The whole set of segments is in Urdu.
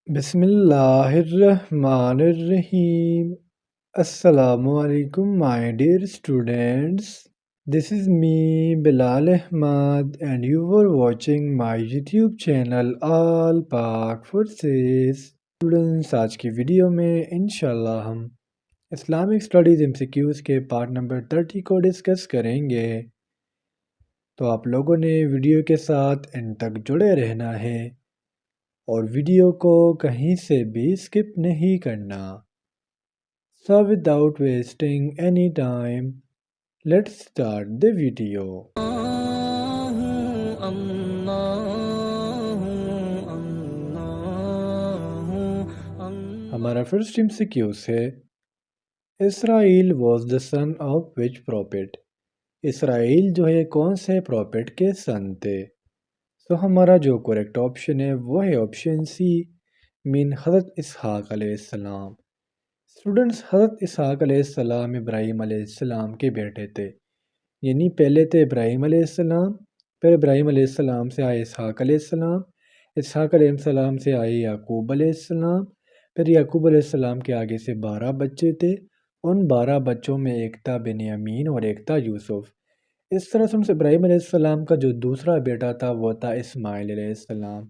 Bismillahirrahmanirrahim. Assalamu alaikum, my dear students. This is me, Bilal Ahmad, and you were watching my YouTube channel All Pak Forces. Students, آج کی ویڈیو میں انشاءاللہ ہم اسلامک اسٹڈیز MCQs کے پارٹ نمبر 30 کو ڈسکس کریں گے، تو آپ لوگوں نے ویڈیو کے ساتھ اینڈ تک جڑے رہنا ہے اور ویڈیو کو کہیں سے بھی اسکپ نہیں کرنا۔ So without wasting any time, let's start the video۔ ہمارا فرسٹ MCQ ہے Israel was the son of which prophet. Israel جو ہے کون سے پروفٹ کے سن تھے؟ تو ہمارا جو کریکٹ آپشن ہے وہ ہے آپشن سی، مین حضرت اسحاق علیہ السلام۔ اسٹوڈنٹس، حضرت اسحاق علیہ السلام ابراہیم علیہ السلام کے بیٹے تھے، یعنی پہلے تھے ابراہیم علیہ السلام، پھر ابراہیم علیہ السلام سے آئے اسحاق علیہ السلام، اسحاق علیہ السلام سے آئے یعقوب علیہ السلام، پھر یعقوب علیہ السلام کے آگے سے 12 بچے تھے، ان 12 بچوں میں ایک تھا بنیامین اور ایک تھا یوسف۔ اس طرح سے ابراہیم علیہ السلام کا جو دوسرا بیٹا تھا وہ تھا اسماعیل علیہ السلام،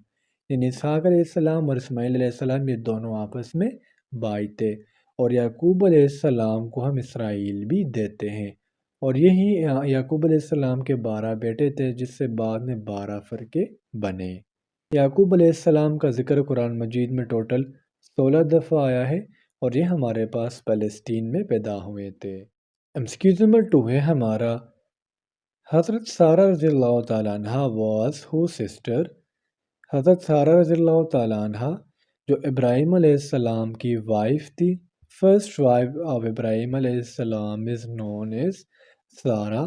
یعنی اسحاق علیہ السلام اور اسماعیل علیہ السلام یہ دونوں آپس میں بھائی تھے، اور یعقوب علیہ السلام کو ہم اسرائیل بھی دیتے ہیں، اور یہی یعقوب علیہ السلام کے 12 بیٹے تھے جس سے بعد میں 12 فرقے بنے۔ یعقوب علیہ السلام کا ذکر قرآن مجید میں ٹوٹل 16 دفعہ آیا ہے، اور یہ ہمارے پاس فلسطین میں پیدا ہوئے تھے۔ MCQ نمبر 2 ہے ہمارا، حضرت سارہ رضی اللہ تعالیٰ عنہ واز ہو سسٹر۔ حضرت سارہ رضی اللہ تعالیٰ عنہ جو ابراہیم علیہ السلام کی وائف تھی، فرسٹ وائف آف ابراہیم علیہ السلام از نون ایز سارہ،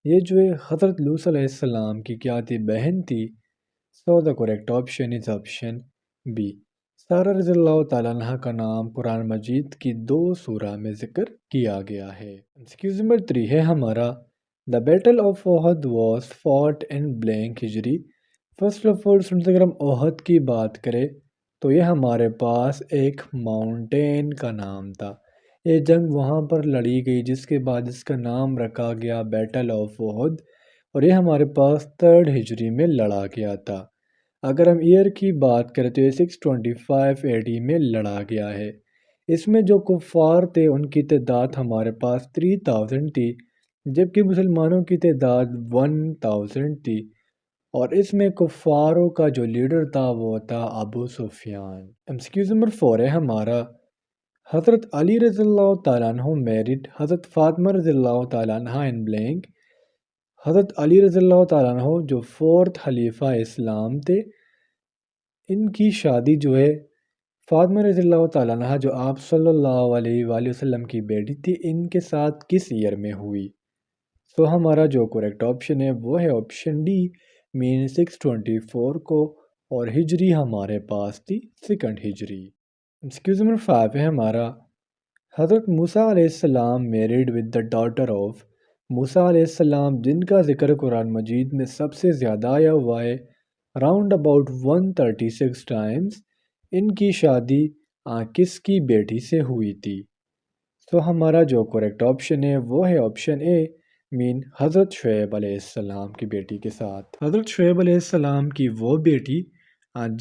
یہ جو ہے حضرت لوط علیہ السلام کی کیا تھی؟ بہن تھی۔ So the correct option is option B. Sarah رضی اللہ تعالیٰ عنہ کا نام قرآن مجید کی 2 سورہ میں ذکر کیا گیا ہے۔ MCQ نمبر 3 ہے ہمارا، The Battle of Uhud was fought in blank ہجری۔ فرسٹ آف آل اگر ہم احد کی بات کریں تو یہ ہمارے پاس ایک ماؤنٹین کا نام تھا، یہ جنگ وہاں پر لڑی گئی جس کے بعد اس کا نام رکھا گیا بیٹل آف احد، اور یہ ہمارے پاس 3rd ہجری میں لڑا گیا تھا۔ اگر ہم ایئر کی بات کریں تو یہ 625 AD میں لڑا گیا ہے۔ اس میں جو کفار تھے ان کی تعداد ہمارے پاس 3000 تھی، جبکہ مسلمانوں کی تعداد 1000 تھی، اور اس میں کفاروں کا جو لیڈر تھا وہ تھا ابو سفیان۔ MCQ نمبر 4 ہے ہمارا، حضرت علی رضی اللہ تعالیٰ عنہ میرڈ حضرت فاطمہ رضی اللہ تعالیٰ عنہ ان بلینک۔ حضرت علی رضی اللہ تعالیٰ عنہ جو 4th خلیفہ اسلام تھے، ان کی شادی جو ہے فاطمہ رضی اللہ تعالیٰ عنہ جو آپ صلی اللہ علیہ وآلہ وسلم کی بیٹی تھی، ان کے ساتھ کس ایئر میں ہوئی؟ تو ہمارا جو کریکٹ آپشن ہے وہ ہے آپشن ڈی، مین 624 کو، اور ہجری ہمارے پاس تھی 2nd ہجری۔ MCQ نمبر 5 ہے ہمارا، حضرت موسیٰ علیہ السلام married with the daughter of. Musa علیہ السلام جن کا ذکر قرآن مجید میں سب سے زیادہ آیا ہوا ہے، راؤنڈ اباؤٹ 136 ٹائمز، ان کی شادی کس کی بیٹی سے ہوئی تھی؟ تو ہمارا جو کریکٹ آپشن ہے وہ ہے آپشن اے، مین حضرت شعیب علیہ السلام کی بیٹی کے ساتھ۔ حضرت شعیب علیہ السلام کی وہ بیٹی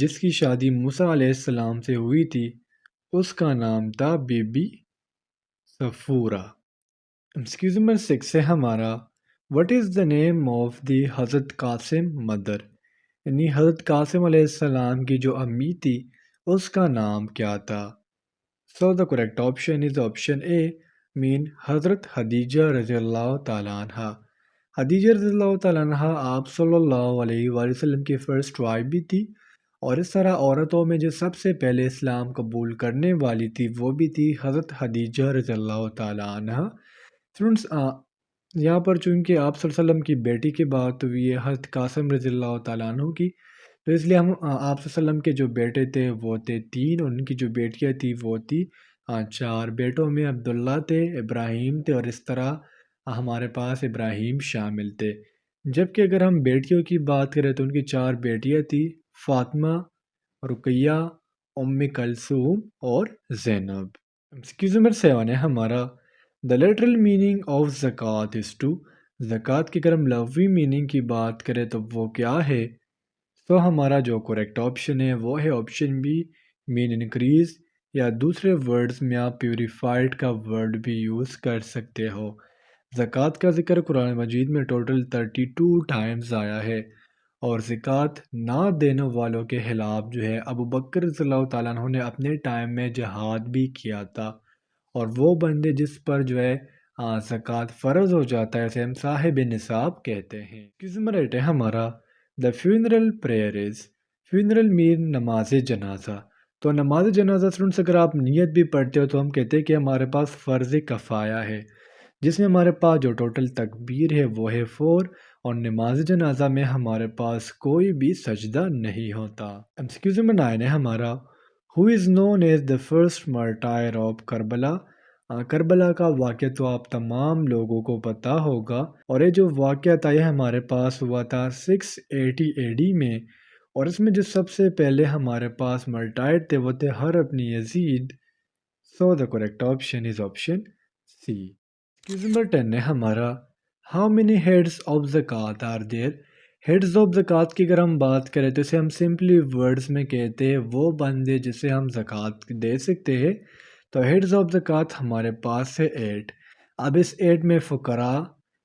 جس کی شادی موسیٰ علیہ السلام سے ہوئی تھی، اس کا نام تھا بی بی صفورہ۔ MCQ نمبر 6 ہے ہمارا، what is the name of the حضرت قاسم مدر؟ یعنی حضرت قاسم علیہ السلام کی جو امی تھی اس کا نام کیا تھا؟ So the correct option is option A, مین حضرت خدیجہ رضی اللہ تعالیٰ عنہ۔ خدیجہ رضی اللہ تعالیٰ عنہ آپ صلی اللہ علیہ وآلہ وسلم کی فرسٹ وائف بھی تھی، اور اس طرح عورتوں میں جو سب سے پہلے اسلام قبول کرنے والی تھی وہ بھی تھی حضرت خدیجہ رضی اللہ تعالیٰ عنہ۔ اسٹوڈنٹس، یہاں پر چونکہ آپ صلی اللہ علیہ وسلم کی بیٹی کی بات ہوئی ہے حضرت قاسم رضی اللہ تعالیٰ عنہ کی، تو اس لیے ہم آپ صلی اللہ علیہ وسلم کے جو بیٹے تھے وہ تھے 3، اور ان کی جو بیٹیاں تھیں وہ تھی 4۔ بیٹوں میں عبداللہ تھے، ابراہیم تھے، اور اس طرح ہمارے پاس ابراہیم شامل تھے۔ جبکہ اگر ہم بیٹیوں کی بات کریں تو ان کی 4 بیٹیاں تھیں، فاطمہ، رقیہ کلثوم اور زینب۔ ایکسکیوز نمبر 7 ہے ہمارا دا لٹرل میننگ آف زکوٰۃ از ٹو، زکوٰۃ کی اگر ہم لفظی میننگ کی بات کریں تو وہ کیا ہے؟ تو ہمارا جو کریکٹ آپشن ہے وہ ہے آپشن بی، مین انکریز، یا دوسرے ورڈز میں آپ پیوریفائڈ کا ورڈ بھی یوز کر سکتے ہو۔ زکوٰۃ کا ذکر قرآن مجید میں ٹوٹل 32 ٹائمز آیا ہے، اور زکوٰۃ نہ دینے والوں کے خلاف جو ہے ابو بکر رضی اللہ تعالیٰ عنہ نے اپنے ٹائم میں جہاد بھی کیا تھا، اور وہ بندے جس پر جو ہے زکوٰۃ فرض ہو جاتا ہے اسے ہم صاحب نصاب کہتے ہیں۔ نمبر 8 ہے ہمارا دا فیونرل پریئر از، فیونرل مین نماز جنازہ، تو نماز جنازہ اسٹوڈنٹس اگر آپ نیت بھی پڑھتے ہو تو ہم کہتے ہیں کہ ہمارے پاس فرض کفایہ ہے، جس میں ہمارے پاس جو ٹوٹل تکبیر ہے وہ ہے 4، اور نماز جنازہ میں ہمارے پاس کوئی بھی سجدہ نہیں ہوتا۔ ایکسکیوز نمبر 9 ہے ہمارا who is known as the first martyr of Karbala, Karbala کا واقعہ تو آپ تمام لوگوں کو پتہ ہوگا، اور یہ جو واقعہ تھا یہ ہمارے پاس ہوا تھا 680 اے ڈی میں، اور اس میں جو سب سے پہلے ہمارے پاس مرٹائر تھے وہ تھے حرب بن یزید۔ So the correct option is option C. Number 10 ہے ہمارا how many heads of zakat are there, heads of zakat کی اگر ہم بات کریں تو اسے ہم سمپلی ورڈز میں کہتے ہیں وہ بندے جسے ہم زکوٰۃ دے سکتے ہیں، تو ہیڈز آف زکوٰۃ ہمارے پاس ہے 8۔ اب اس 8 میں فقراء،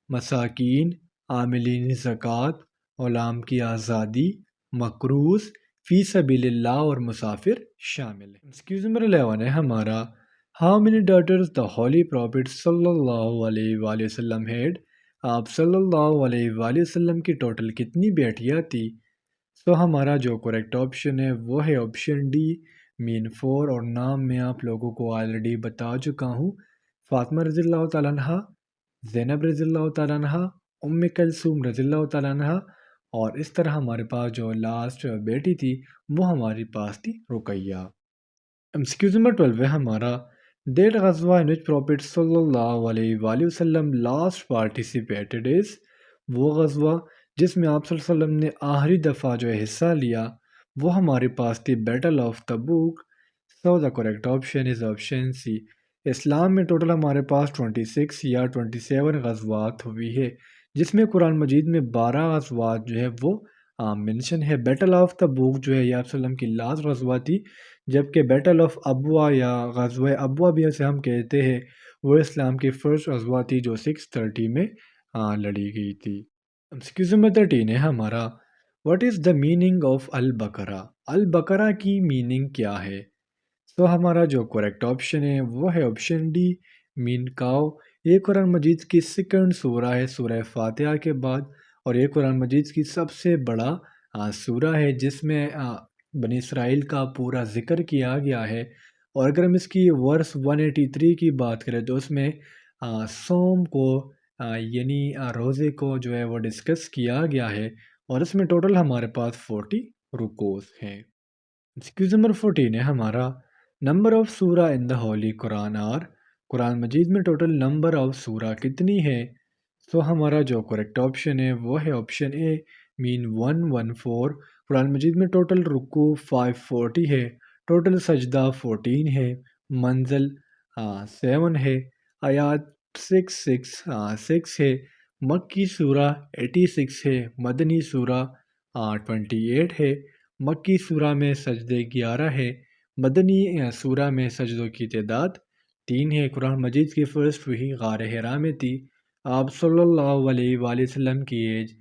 مساکین، عاملین زکوٰۃ، غلام کی آزادی، مقروض، فی سبیل اللہ اور مسافر شامل ہیں۔ ایکسکیوز نمبر 11 ہے ہمارا how many daughters the holy prophet صلی اللہ علیہ وآلہ وسلم ہیڈ، آپ صلی اللہ علیہ وآلہ وسلم کی ٹوٹل کتنی بیٹیاں تھی؟ تو ہمارا جو کریکٹ آپشن ہے وہ ہے آپشن ڈی، مین 4، اور نام میں آپ لوگوں کو آلریڈی بتا چکا ہوں، فاطمہ رضی اللہ تعالیٰ عنہ، زینب رضی اللہ تعالیٰ عنہ، کلثوم رضی اللہ تعالیٰ عنہ، اور اس طرح ہمارے پاس جو لاسٹ بیٹی تھی وہ ہمارے پاس تھی رقیہ۔ ایکسکیوز نمبر 12 ہے ہمارا دیٹ غزوہ ان وچ پروفٹ صلی اللہ علیہ وآلہ وسلم لاسٹ پارٹیسپیٹڈ از، وہ غزوہ جس میں آپ صلی اللہ علیہ وسلم نے آخری دفعہ جو ہے حصہ لیا وہ ہمارے پاس تھی battle of Tabuk. So the correct option is option C. Islam میں ٹوٹل ہمارے پاس 26 یا 27 غزوات ہوئی ہے، جس میں قرآن مجید میں 12 غزوات جو ہے وہ منشن ہے۔ بیٹل آف تبوک جو ہے یہ آپ صلی اللہ علیہ وسلم کی لاسٹ غزوہ تھی، جبکہ بیٹل آف ابوا یا غزوہ ابوا بھی اسے ہم کہتے ہیں وہ اسلام کی فرسٹ غزوہ تھی جو 630 میں لڑی گئی تھی۔ ایکسکیوز نمبر 13 ہے ہمارا what is the meaning of Al Baqarah, البقرہ کی میننگ کیا ہے؟ تو ہمارا جو کریکٹ آپشن ہے وہ ہے آپشن ڈی، مین کاؤ۔ یہ قرآن مجید کی سیکنڈ سورہ ہے سورہ فاتحہ کے بعد، اور یہ قرآن مجید کی سب سے بڑا سورہ ہے جس میں بنی اسرائیل کا پورا ذکر کیا گیا ہے، اور اگر ہم اس کی ورس 183 کی بات کریں تو اس میں صوم کو یعنی روزے کو جو ہے وہ ڈسکس کیا گیا ہے، اور اس میں ٹوٹل ہمارے پاس 40 رکوز ہیں۔ ایکسکیوز نمبر 14 ہے ہمارا نمبر آف سورہ ان دا ہولی قرآن آر، قرآن مجید میں ٹوٹل نمبر آف سورہ کتنی ہے؟ تو ہمارا جو کریکٹ آپشن ہے وہ ہے آپشن اے، مین 114۔ قرآن مجید میں ٹوٹل رکوع 540 ہے، ٹوٹل سجدہ 14 ہے، منزل 7 ہے، آیات 666 ہے، مکی سورہ 86 ہے، مدنی سورہ 28 ہے، مکی سورہ میں سجدے 11 ہے، مدنی سورہ میں سجدوں کی تعداد 3 ہے۔ قرآن مجید کی فرسٹ وحی غار حرا میں تھی، آپ صلی اللہ علیہ وآلہ وسلم کی ایج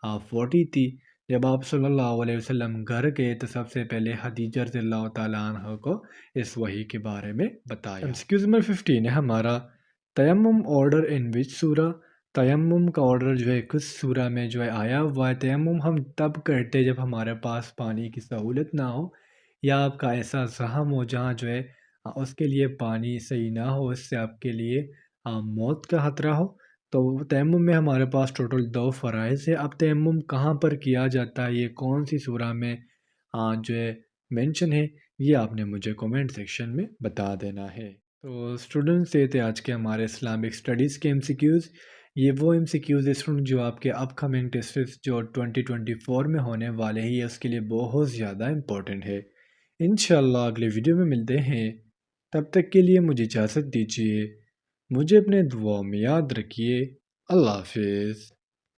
40 تھی۔ جب آپ صلی اللہ علیہ وسلم گھر گئے تو سب سے پہلے خدیجہ رضی اللہ تعالیٰ عنہ کو اس وحی کے بارے میں بتایا۔ ایکسکیوز نمبر 15 ہے ہمارا تیمم آرڈر ان وچ سورہ، تیمم کا آرڈر جو ہے کس سورہ میں جو ہے آیا ہوا ہے؟ تیمم ہم تب کرتے جب ہمارے پاس پانی کی سہولت نہ ہو، یا آپ کا ایسا زخم ہو جہاں جو ہے اس کے لیے پانی صحیح نہ ہو، اس سے آپ کے لیے موت کا خطرہ ہو، تو تیمم میں ہمارے پاس ٹوٹل 2 فرائض ہے۔ اب تیمم کہاں پر کیا جاتا ہے، یہ کون سی سورہ میں جو ہے مینشن ہے، یہ آپ نے مجھے کومنٹ سیکشن میں بتا دینا ہے۔ تو اسٹوڈنٹس یہ تھے آج کے ہمارے اسلامک اسٹڈیز کے MCQs۔ یہ وہ MCQs اسٹوڈنٹ جو آپ کے اپ کمنگ ٹیسٹس جو 2024 میں ہونے والے ہیں، یہ اس کے لیے بہت زیادہ امپورٹنٹ ہے۔ انشاءاللہ اگلے ویڈیو میں ملتے ہیں۔ تب تک کے لیے مجھے اجازت دیجیے۔ مجھے اپنے دعاؤں میں یاد رکھیے۔ اللہ حافظ۔